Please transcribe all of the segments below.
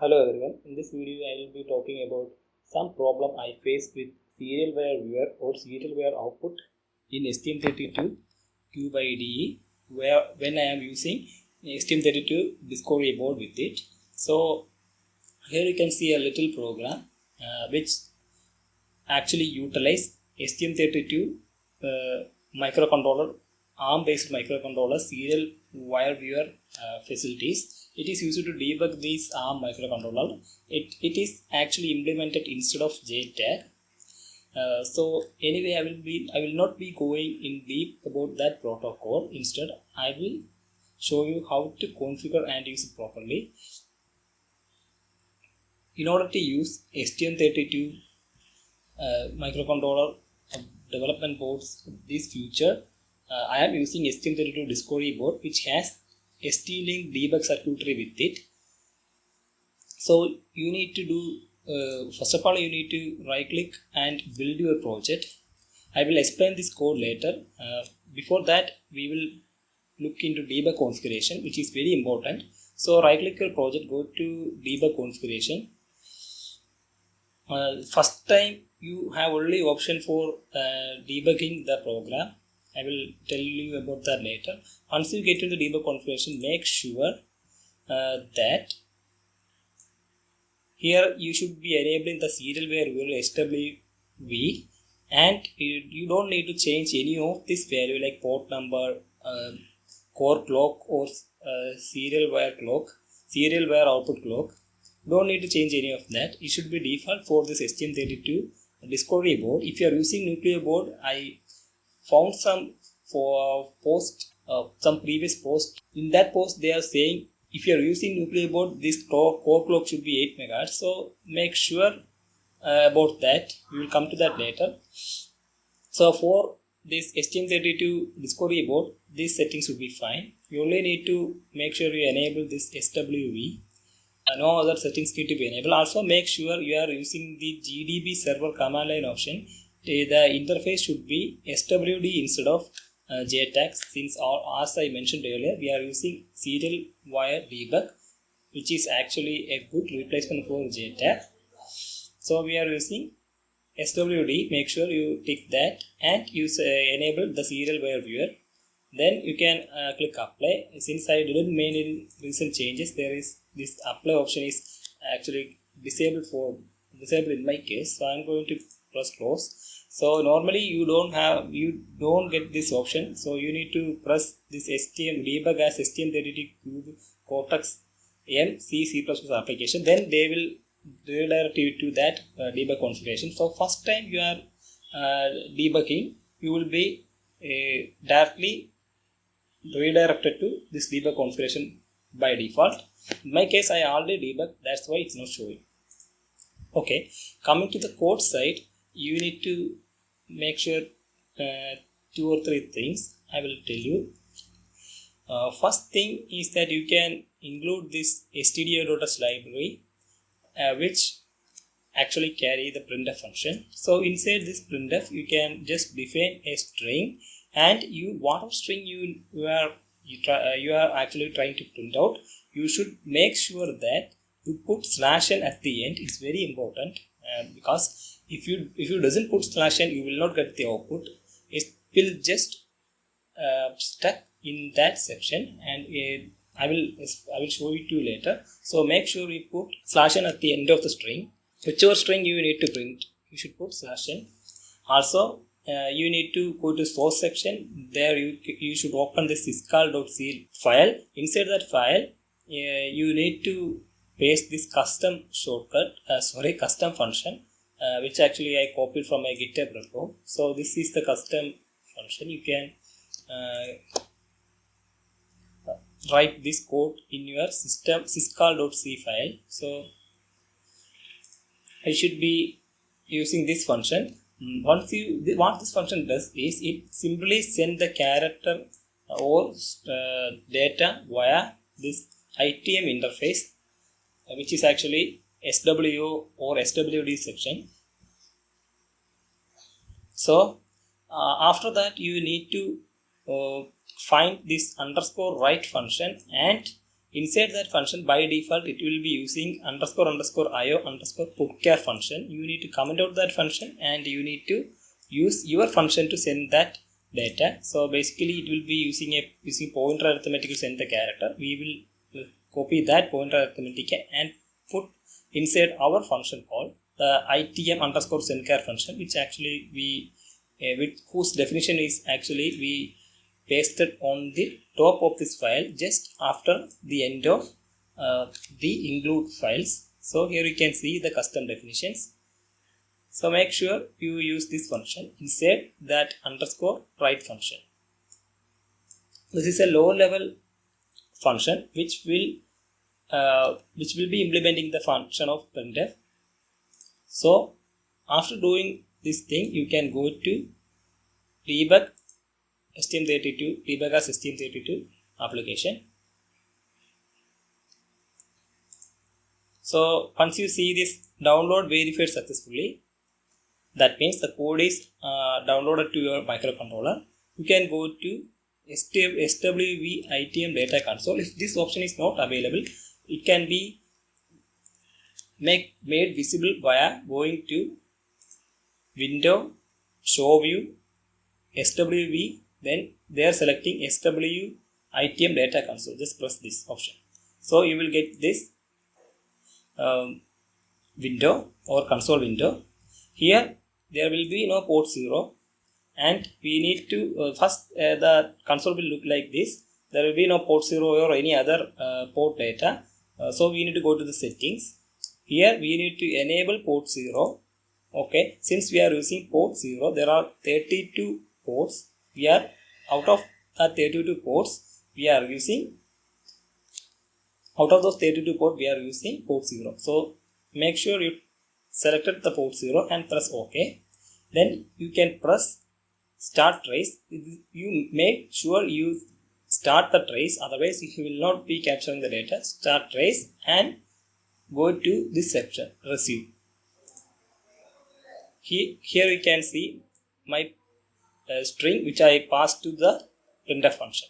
Hello everyone, in this video I will be talking about some problem I faced with serial wire viewer or serial wire output in STM32 Cube IDE where when I am using STM32 Discovery board with it. So here you can see a little program which actually utilize STM32 microcontroller, ARM based microcontroller serial wire viewer facilities. It is used to debug these ARM microcontroller. It is actually implemented instead of JTAG. So anyway, I will not be going in deep about that protocol. Instead, I will show you how to configure and use it properly. In order to use STM32 microcontroller development boards this future, I am using STM32 Discovery board which has ST-Link debug circuitry with it. So you need to do first of all you need to right click and build your project. I will explain this code later. Before that we will look into debug configuration, which is very important. So right click your project, go to debug configuration. First time you have only option for debugging the program. I will tell you about that later. Once you get into the debug configuration, make sure that here you should be enabling the serial wire viewer SWV, and you don't need to change any of this value like port number, core clock or serial wire output clock. Don't need to change any of that. It should be default for this STM32 Discovery board. If you are using Nucleo board, I found some some previous post. In that post they are saying if you are using Nucleo board, this core clock should be 8 MHz. So make sure about that. We will come to that later. So for this STM32 Discovery board, these settings should be fine. You only need to make sure you enable this SWV. No other settings need to be enabled. Also make sure you are using the GDB server command line option. The interface should be SWD instead of JTAG, since as I mentioned earlier, we are using serial wire debug, which is actually a good replacement for JTAG. So we are using SWD. Make sure you tick that and use enable the serial wire viewer. Then you can click apply. Since I didn't make any recent changes, there is this apply option is actually disabled in my case. So I'm going to press close. So normally you don't get this option. So you need to press this STM debug as STM32 Cube Cortex M C++ application. Then they will redirect you to that debug configuration. So first time you are debugging, you will be directly redirected to this debug configuration by default. In my case, I already debugged, that's why it's not showing. Okay, coming to the code side, you need to make sure 2 or 3 things I will tell you. First thing is that you can include this stdio.h library which actually carry the printf function. So inside this printf, you can just define a string, and whatever string you are actually trying to print out, you should make sure that you put /n at the end. It's very important because if you doesn't put /n, you will not get the output. It will just stuck in that section, and I will show it to you later. So make sure you put /n at the end of the string. Whichever string you need to print, you should put /n. Also, you need to go to source section. There you should open the syscall.c file. Inside that file, you need to paste this custom function, which actually I copied from my GitHub repo. So this is the custom function. You can write this code in your system syscall.c file. So I should be using this function. What this function does is it simply sends the character or data via this ITM interface, which is actually SWO or SWD section. So after that, you need to find this underscore write function and inside that function by default it will be using __io _putchar function. You need to comment out that function and you need to use your function to send that data. So basically it will be using pointer arithmetic to send the character. We will copy that pointer arithmetic and put inside our function called the itm _ sendChar function, which actually with whose definition is actually we pasted on the top of this file just after the end of the include files. So here you can see the custom definitions. So make sure you use this function inside that _write function. This is a low level function which will be implementing the function of printf. So after doing this thing, you can go to debug STM32, debug as STM32 application. So once you see this download verified successfully, that means the code is downloaded to your microcontroller. You can go to SWV ITM data console. If this option is not available, it can be made visible via going to Window, Show View, SWV, then they are selecting SW ITM data console. Just press this option. So you will get this window or console window. Here there will be no port 0 and we need to first the console will look like this. There will be no port 0 or any other port data. So we need to go to the settings. Here we need to enable port 0. Okay, since we are using port 0, there are 32 ports. We are out of 32 ports, we are using out of those 32 ports we are using port 0. So make sure you selected the port 0 and press OK. Then you can press start trace. You make sure you start the trace, otherwise you will not be capturing the data. Start trace and go to this section, receive. Here you can see my string which I passed to the printf function.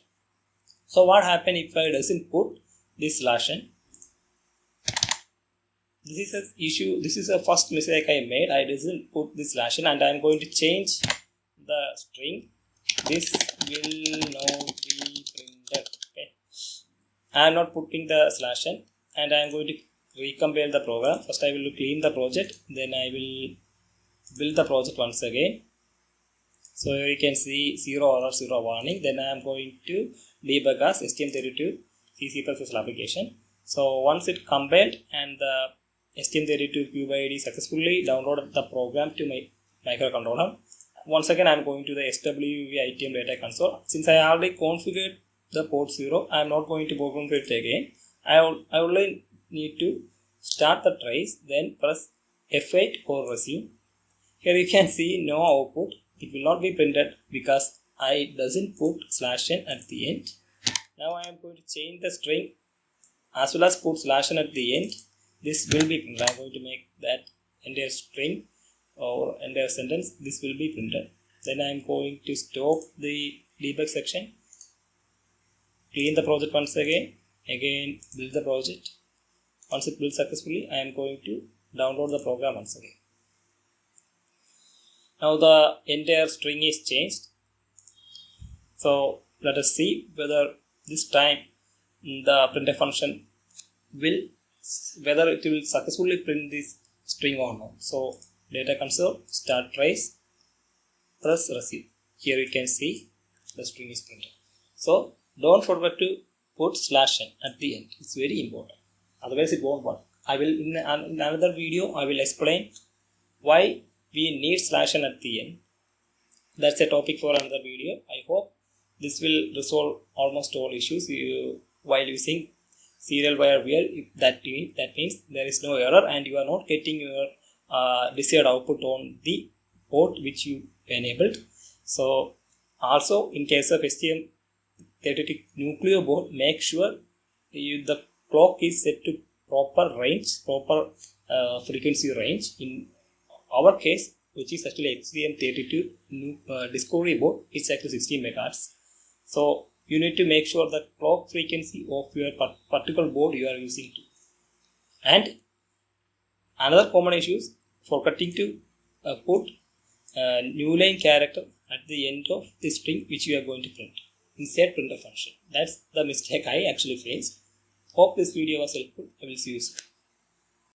So what happen if I doesn't put this /n? This is a issue. This is a first mistake I made. I didn't put this /n and I am going to change the string. This will not be printed. Okay, I am not putting the /n and I am going to recompile the program. First I will clean the project, then I will build the project once again. So here you can see 0 error, 0 warning. Then I am going to debug as STM32 C++ application. So once it compiled and the STM32 CubeID successfully downloaded the program to my microcontroller, once again I am going to the SWV ITM data console. Since I already configured the port 0, I am not going to program it again. I only need to start the trace, then press F8 or resume. Here you can see no output. It will not be printed because I doesn't put /n at the end. Now I am going to change the string as well as put /n at the end. This will be printed. I am going to make that entire string or entire sentence. This will be printed. Then I am going to stop the debug section. Clean the project once again. Again build the project. Once it builds successfully, I am going to download the program once again. Now the entire string is changed. So let us see whether this time the printf function whether it will successfully print this string or not. So data console, start trace, press receive. Here you can see the string is printed. So don't forget to put /n at the end. It's very important. Otherwise it won't work. I will in another video I will explain why we need /n at the end. That's a topic for another video. I hope this will resolve almost all issues while using serial wire wear. That means there is no error and you are not getting your desired output on the port which you enabled. So also in case of STM32 Nucleo board, make sure the clock is set to proper range, proper frequency range. In our case, which is actually STM32 Discovery board, it's actually 16 megahertz. So you need to make sure the clock frequency of your particular board you are using to. And another common issue is forgetting to put a new line character at the end of the string which you are going to print inside printf function. That's the mistake I actually faced. Hope this video was helpful. I will see you soon.